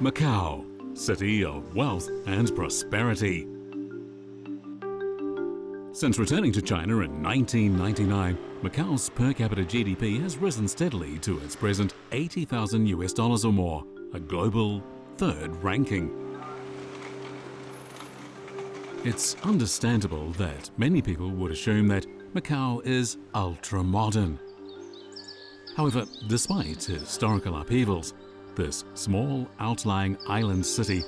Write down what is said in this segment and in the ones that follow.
Macau, city of wealth and prosperity. Since returning to China in 1999, Macau's per capita GDP has risen steadily to its present $80,000 or more, a global third ranking. It's understandable that many people would assume that Macau is ultra-modern. However, despite historical upheavals, this small outlying island city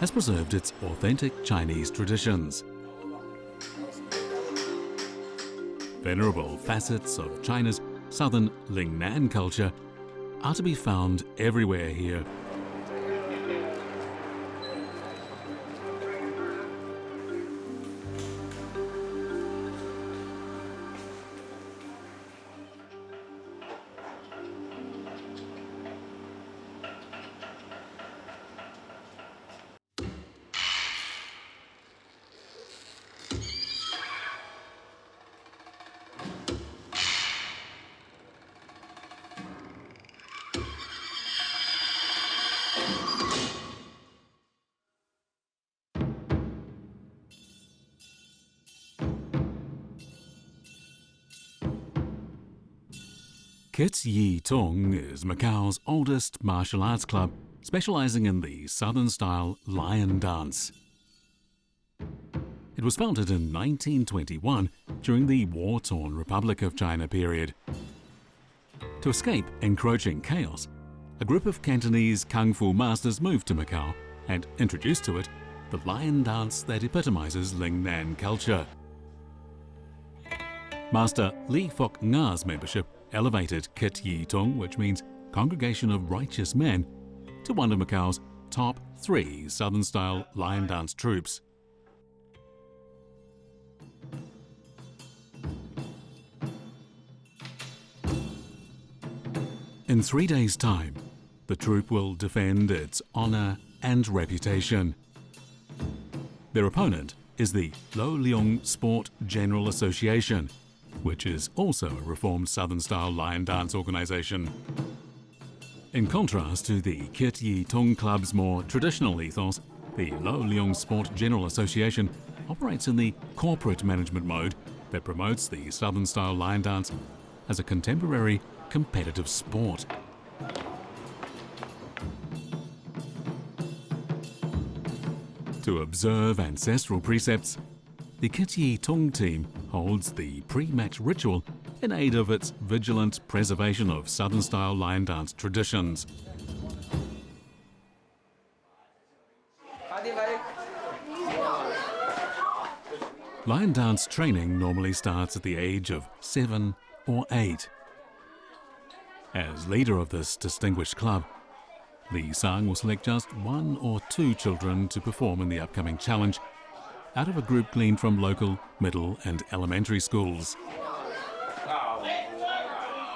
has preserved its authentic Chinese traditions. Venerable facets of China's southern Leung culture are to be found everywhere here. Kitty Tong is Macau's oldest martial arts club, specializing in the Southern-style lion dance. It was founded in 1921 during the war-torn Republic of China period. To escape encroaching chaos, a group of Cantonese kung fu masters moved to Macau and introduced to it the lion dance that epitomizes Leung culture. Master Li Fok Nga's membership elevated Kitty Tong, which means Congregation of Righteous Men, to one of Macau's top 3 Southern-style lion dance troupes. In 3 days' time, the troupe will defend its honor and reputation. Their opponent is the Leung Sport General Association, which is also a reformed Southern-style lion dance organization. In contrast to the Kitty Tong Club's more traditional ethos, the Leung Sport General Association operates in the corporate management mode that promotes the Southern-style lion dance as a contemporary competitive sport. To observe ancestral precepts, the Kitty Tong team holds the pre-match ritual in aid of its vigilant preservation of Southern-style lion dance traditions. Lion dance training normally starts at the age of 7 or 8. As leader of this distinguished club, Li Sang will select just 1 or 2 children to perform in the upcoming challenge, out of a group gleaned from local middle and elementary schools.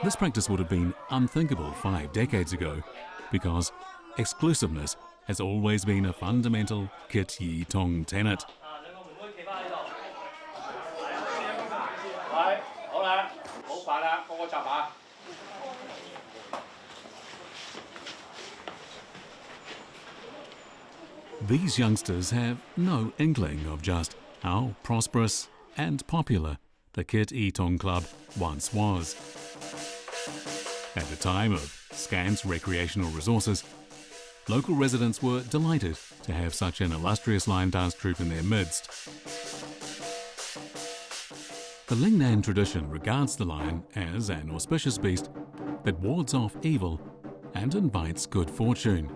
This practice would have been unthinkable 5 decades ago, because exclusiveness has always been a fundamental Kitty Tong tenet. These youngsters have no inkling of just how prosperous and popular the Kitty Tong Club once was. At a time of scant recreational resources, local residents were delighted to have such an illustrious lion dance troupe in their midst. The Leung tradition regards the lion as an auspicious beast that wards off evil and invites good fortune.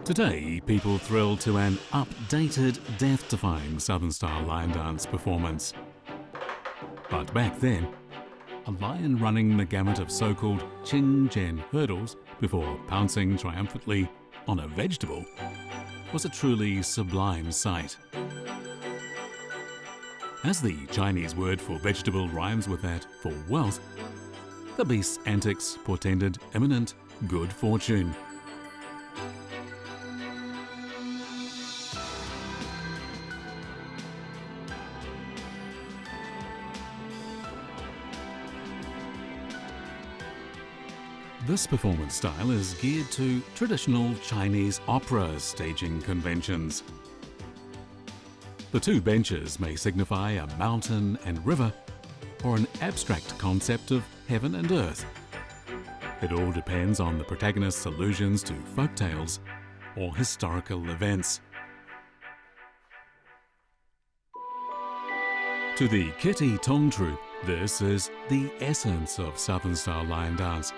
Today, people thrill to an updated, death-defying Southern-style lion dance performance. But back then, a lion running the gamut of so-called Qing-Jen hurdles before pouncing triumphantly on a vegetable was a truly sublime sight. As the Chinese word for vegetable rhymes with that for wealth, the beast's antics portended imminent good fortune. This performance style is geared to traditional Chinese opera staging conventions. The two benches may signify a mountain and river or an abstract concept of heaven and earth. It all depends on the protagonist's allusions to folk tales or historical events. To the Kitty Tong troupe, this is the essence of Southern-style lion dance,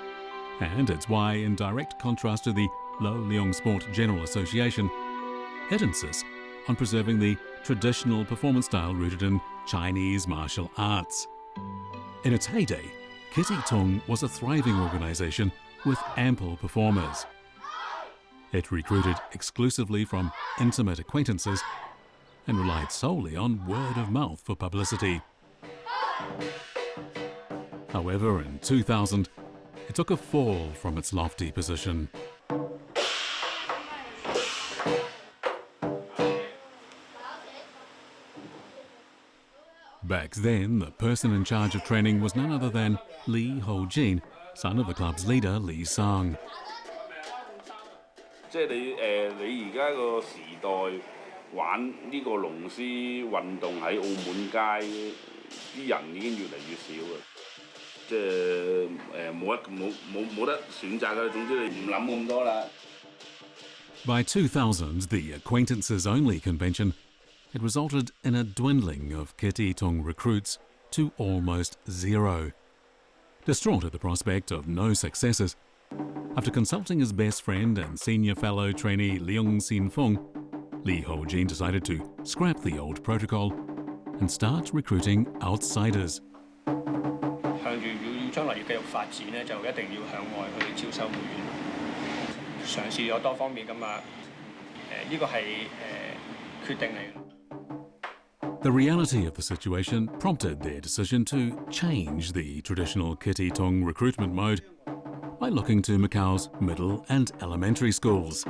and it's why, in direct contrast to the Leung Sport General Association, it insists on preserving the traditional performance style rooted in Chinese martial arts. In its heyday, Kitty Tong was a thriving organisation with ample performers. It recruited exclusively from intimate acquaintances and relied solely on word of mouth for publicity. However, in 2000, it took a fall from its lofty position. Back then, the person in charge of training was none other than Lee Ho-jin, son of the club's leader, Lee Sung. 即係你而家個時代玩呢個龍獅運動喺澳門街啲人已經越嚟越少啦，即係冇得選擇㗎，總之你唔諗咁多啦。By 2000, the acquaintances-only convention had resulted in a dwindling of Kitty Tong recruits to almost zero. Distraught at the prospect of no successors, after consulting his best friend and senior fellow trainee Leung Lee Ho-jin decided to scrap the old protocol and start recruiting outsiders. 向住要將來要繼續發展咧，就一定要向外去招收會員，嘗試咗多方面咁啊，呢個係決定嚟嘅。The reality of the situation prompted their decision to change the traditional Kitty Tong recruitment mode by looking to Macau's middle and elementary schools.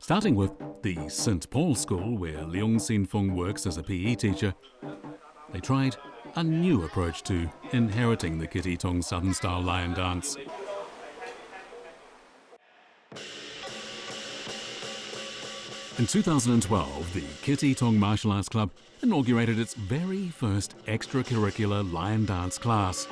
Starting with the St. Paul School, where Leung works as a PE teacher, they tried a new approach to inheriting the Kitty Tong Southern-style lion dance. In 2012, the Kitty Tong Martial Arts Club inaugurated its very first extracurricular lion dance class.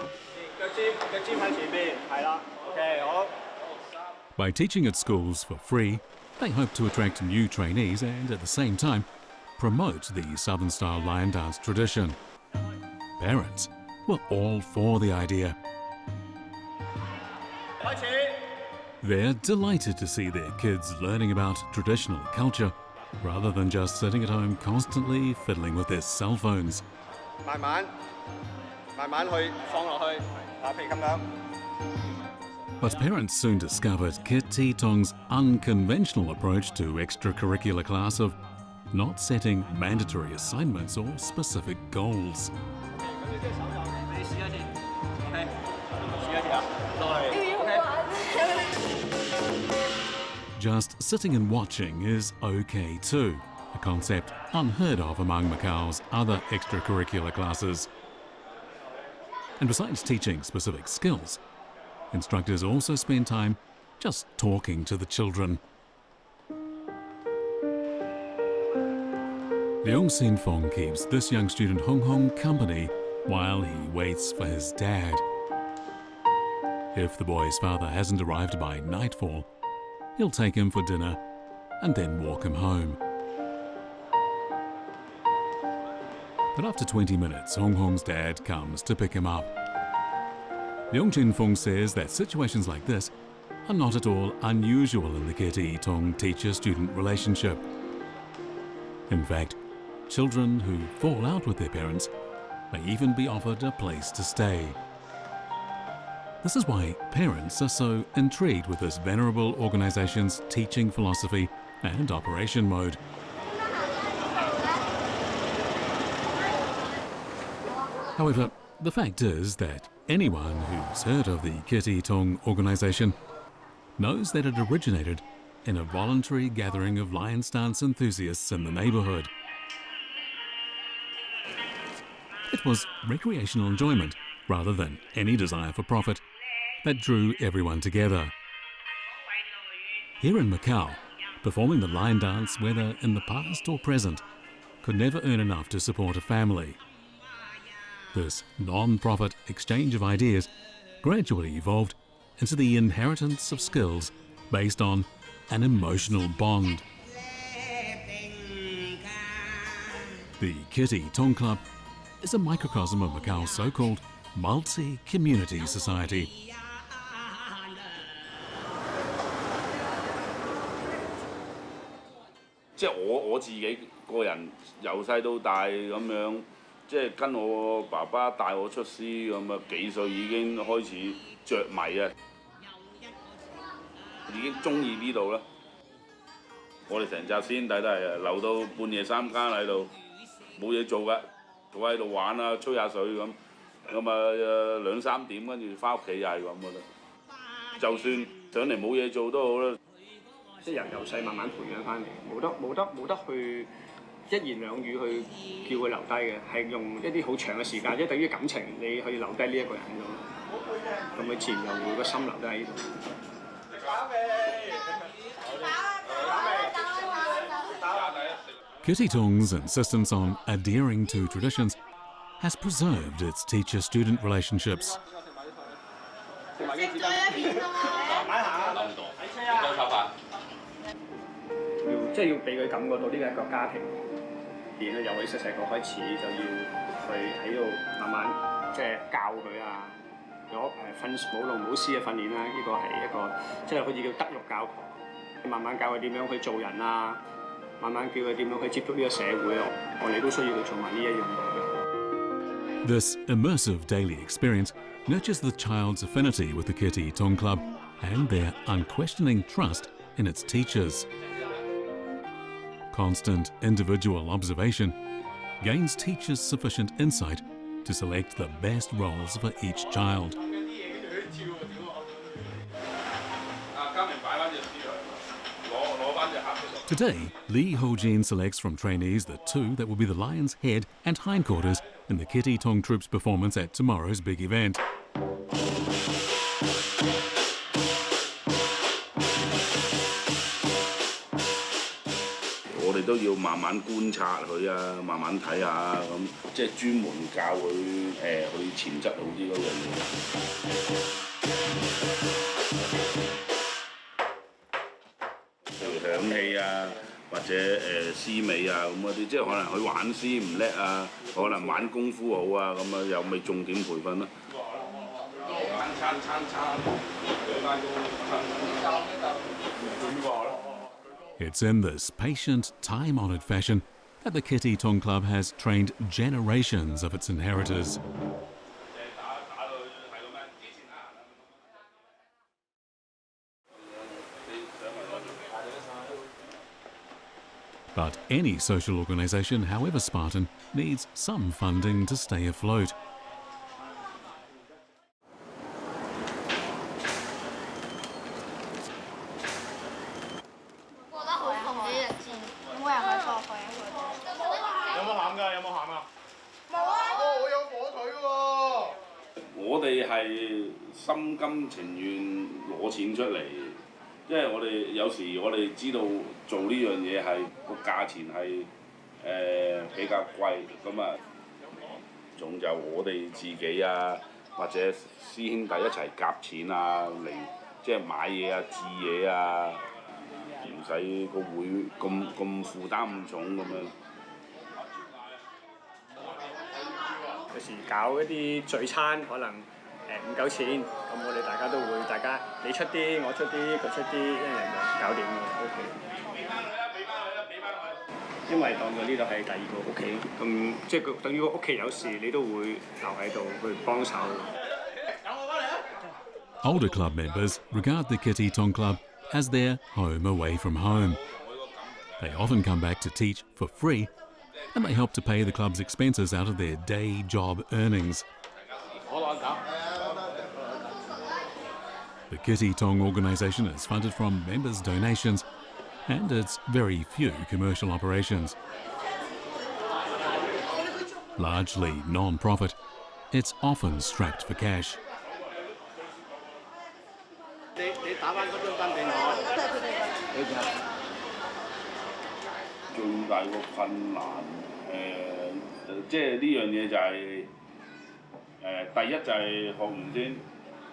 By teaching at schools for free, they hope to attract new trainees and, at the same time, promote the Southern-style lion dance tradition. Parents were all for the idea. They're delighted to see their kids learning about traditional culture rather than just sitting at home constantly fiddling with their cell phones. But parents soon discovered Kitty Tong's unconventional approach to extracurricular class of not setting mandatory assignments or specific goals. Just sitting and watching is okay too, a concept unheard of among Macau's other extracurricular classes. And besides teaching specific skills, instructors also spend time just talking to the children. Leung keeps this young student Hong Hong company while he waits for his dad. If the boy's father hasn't arrived by nightfall, he'll take him for dinner and then walk him home. But after 20 minutes, Hong Hong's dad comes to pick him up. Leung says that situations like this are not at all unusual in the Kitty Tong teacher-student relationship. In fact, children who fall out with their parents may even be offered a place to stay. This is why parents are so intrigued with this venerable organisation's teaching philosophy and operation mode. However, the fact is that anyone who's heard of the Kitty Tong organisation knows that it originated in a voluntary gathering of lion dance enthusiasts in the neighbourhood. It was recreational enjoyment rather than any desire for profit, that drew everyone together. Here in Macau, performing the line dance, whether in the past or present, could never earn enough to support a family. This non-profit exchange of ideas gradually evolved into the inheritance of skills based on an emotional bond. The Kitty Tong Club is a microcosm of Macau's so-called multi-community society. 即係我自己個人由細到大咁樣，即係跟我爸爸帶我出師咁啊，幾歲已經開始着迷啊，已經中意呢度啦。我哋成扎師兄弟都係留到半夜3更喺度，冇嘢做㗎，坐喺度玩啊，吹下水咁，咁啊2、3點跟住翻屋企又係咁㗎啦。就算上嚟冇嘢做都好啦。 即係由細慢慢培養翻嚟，冇得去一言兩語去叫佢留低嘅，係用一啲好長嘅時間，即係等於感情，你去留低呢一個人喺度，咁佢自然又會個心留低喺呢度。Kitty Tong's insistence on adhering to traditions has preserved its teacher-student relationships. 即係要俾佢感覺到呢個係一個家庭，然後由佢細個開始就要去喺度慢慢即係教佢啊，有舞龍舞獅嘅訓練啦，呢個係一個即係好似叫德育教學，慢慢教佢點樣去做人啊，慢慢叫佢點樣去接觸呢個社會啊，我哋都需要去做埋呢一樣嘢。 This immersive daily experience nurtures the child's affinity with the Kitty Tong Club and their unquestioning trust in its teachers. Constant individual observation gains teachers sufficient insight to select the best roles for each child. Today, Lee Ho-jin selects from trainees the 2 that will be the lion's head and hindquarters in the Kitty Tong troupe's performance at tomorrow's big event.我哋都要慢慢觀察佢啊，慢慢睇下咁，即係專門教佢佢潛質好啲嗰樣嘢。譬如響氣啊，或者詩美啊咁嗰啲，即係可能佢玩詩唔叻啊，可能玩功夫好啊，咁啊又咪重點培訓咯。It's in this patient, time-honoured fashion that the Kitty Tong Club has trained generations of its inheritors. But any social organisation, however Spartan, needs some funding to stay afloat.我哋係心甘情願攞錢出嚟，因為我哋有時我哋知道做呢樣嘢係個價錢係比較貴，咁啊，仲有我哋自己啊，或者師兄弟一齊夾錢啊嚟，即係買嘢啊、置嘢啊，唔使個會咁負擔咁重咁樣。 有時搞一啲聚餐，可能唔夠錢，咁我哋大家都會，大家你出啲，我出啲，佢出啲，一人就搞掂嘅 ，OK。因為當佢呢度係第二個屋企，咁即係等於個屋企有事，你都會留喺度去幫手。Older club members regard the Kitty Tong Club as their home away from home. They often come back to teach for free, and they help to pay the club's expenses out of their day job earnings. The Kitty Tong organisation is funded from members' donations and its very few commercial operations. Largely non-profit, it's often strapped for cash. 最大個困難即係呢樣嘢就係第一就係學員先，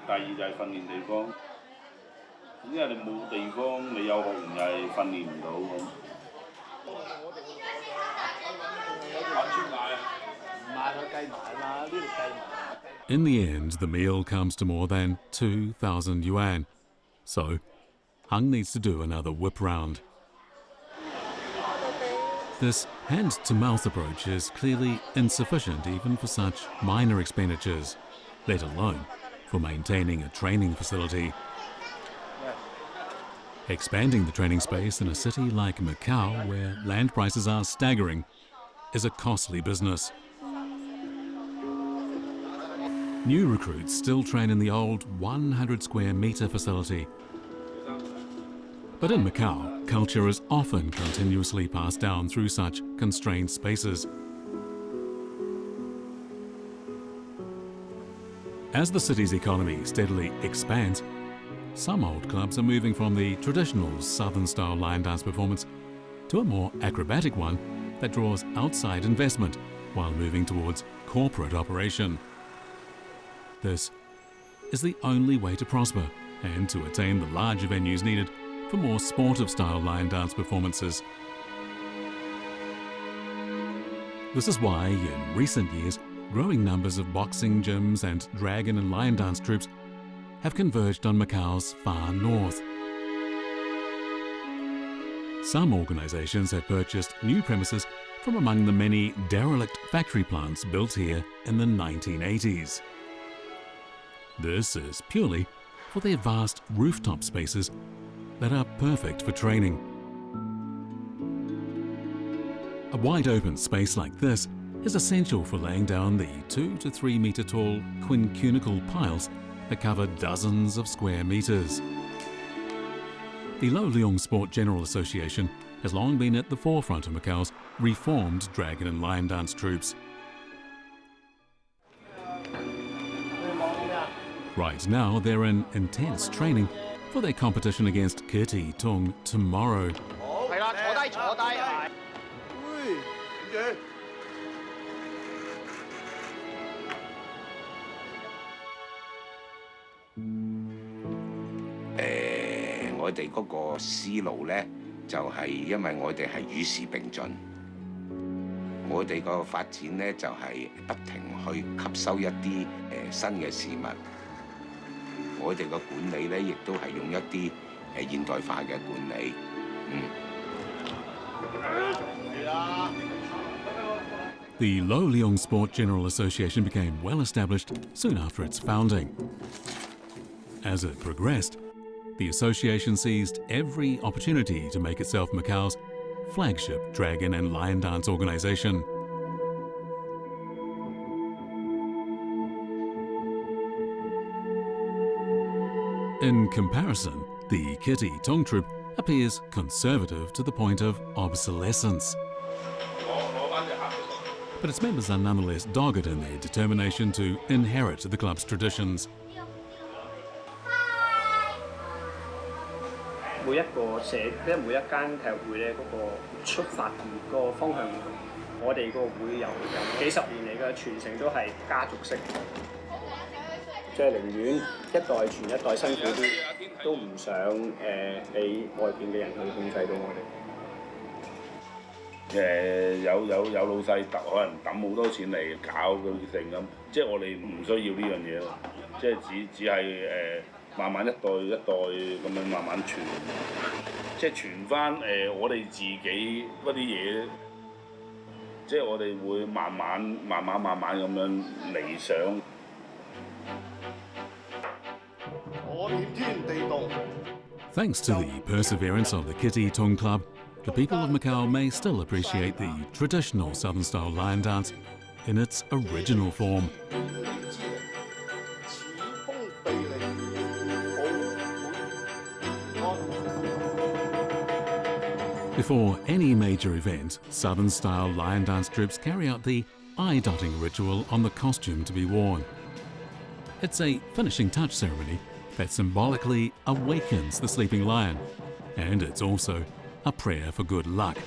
第二就係訓練地方。因為你冇地方，你有學員又係訓練唔到咁。In the end, the meal comes to more than 2,000 yuan. So, Hung needs to do another whip round. This hand-to-mouth approach is clearly insufficient even for such minor expenditures, let alone for maintaining a training facility. Expanding the training space in a city like Macau, where land prices are staggering, is a costly business. New recruits still train in the old 100 square metre facility. But in Macau, culture is often continuously passed down through such constrained spaces. As the city's economy steadily expands, some old clubs are moving from the traditional Southern-style line dance performance to a more acrobatic one that draws outside investment while moving towards corporate operation. This is the only way to prosper and to attain the larger venues needed for more sportive-style line dance performances. This is why, in recent years, growing numbers of boxing gyms and dragon and lion dance troupes have converged on Macau's far north. Some organisations have purchased new premises from among the many derelict factory plants built here in the 1980s. This is purely for their vast rooftop spaces that are perfect for training. A wide open space like this is essential for laying down the 2 to 3 metre tall quincuncal piles that cover dozens of square metres. The Leung Sport General Association has long been at the forefront of Macau's reformed dragon and lion dance troupes. Right now, they're in intense training for their competition against Kitty Tong tomorrow. Uh, 我哋嗰個思路呢，就係因為我哋係與時並進，我哋個發展呢，就係不停去吸收一啲新嘅事物。我哋個管理呢，亦都係用一啲現代化嘅管理。The Leung Sport General Association became well established soon after its founding. As it progressed, the association seized every opportunity to make itself Macau's flagship dragon and lion dance organisation. In comparison, the Kitty Tong troupe appears conservative to the point of obsolescence. But its members are nonetheless dogged in their determination to inherit the club's traditions. 每一個社，即係每一間體育會咧，嗰個出發個方向唔同。我哋個會由幾十年嚟嘅傳承都係家族式，即係寧願一代傳一代辛苦啲，都唔想俾外邊嘅人去控制到我哋。有老細可能抌好多錢嚟搞佢成咁，即係我哋唔需要呢樣嘢咯，即係只係慢慢一代一代咁樣慢慢傳，即係傳翻我哋自己嗰啲嘢，即係我哋會慢慢咁樣理想。Thanks to the perseverance of the Kitty Tong Club, the people of Macau may still appreciate the traditional Southern-style lion dance in its original form. Before any major event, Southern-style lion dance troupes carry out the eye-dotting ritual on the costume to be worn. It's a finishing touch ceremony that symbolically awakens the sleeping lion, and it's also a prayer for good luck.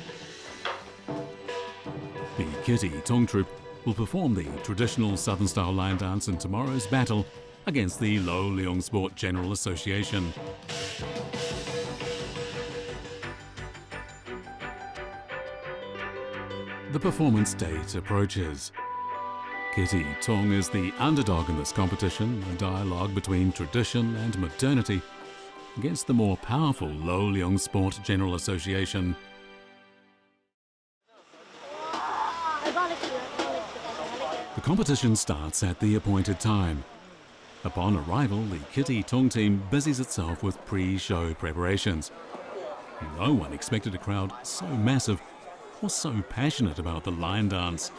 The Kitty Tong troupe will perform the traditional Southern-style lion dance in tomorrow's battle against the Leung Sport General Association. The performance date approaches. Kitty Tong is the underdog in this competition, a dialogue between tradition and modernity against the more powerful Leung Sport General Association. The competition starts at the appointed time. Upon arrival, the Kitty Tong team busies itself with pre-show preparations. No one expected a crowd so massive or so passionate about the lion dance.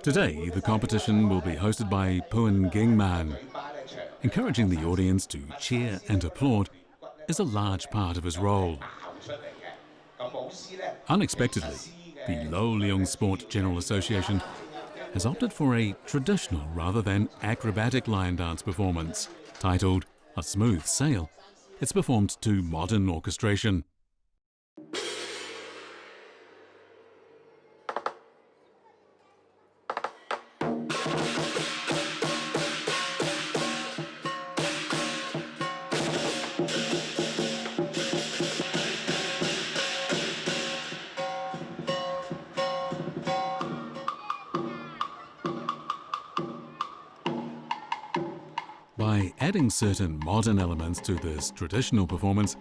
Today, the competition will be hosted by Puan Ging Man. Encouraging the audience to cheer and applaud is a large part of his role. Unexpectedly, the Leung Sport General Association has opted for a traditional rather than acrobatic lion dance performance. Titled A Smooth Sail, it's performed to modern orchestration. By adding certain modern elements to this traditional performance,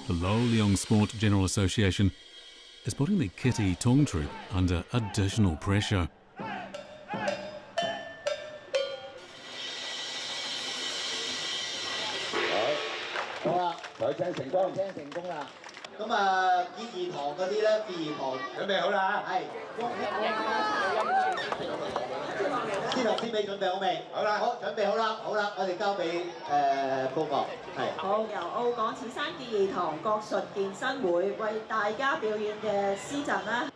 the Leung Sport General Association is putting the Kitty Tong troupe under additional pressure. 好啦，台青成功，青成功啦。咁啊，結義堂嗰啲咧，結義堂準備好啦。係。先頭先未準備好未？好啦，好，準備好啦，好啦，我哋交俾報幕。係。好，由澳港此山結義堂國術健身會為大家表演嘅詩陣啦。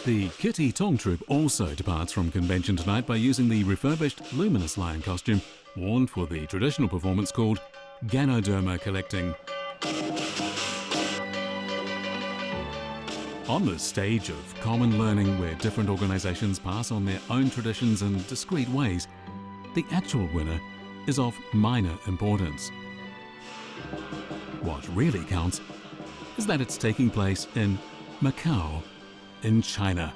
The Kitty Tong troupe also departs from convention tonight by using the refurbished luminous lion costume worn for the traditional performance called Ganoderma Collecting. On this stage of common learning where different organisations pass on their own traditions in discrete ways, the actual winner is of minor importance. What really counts is that it's taking place in Macau, in China.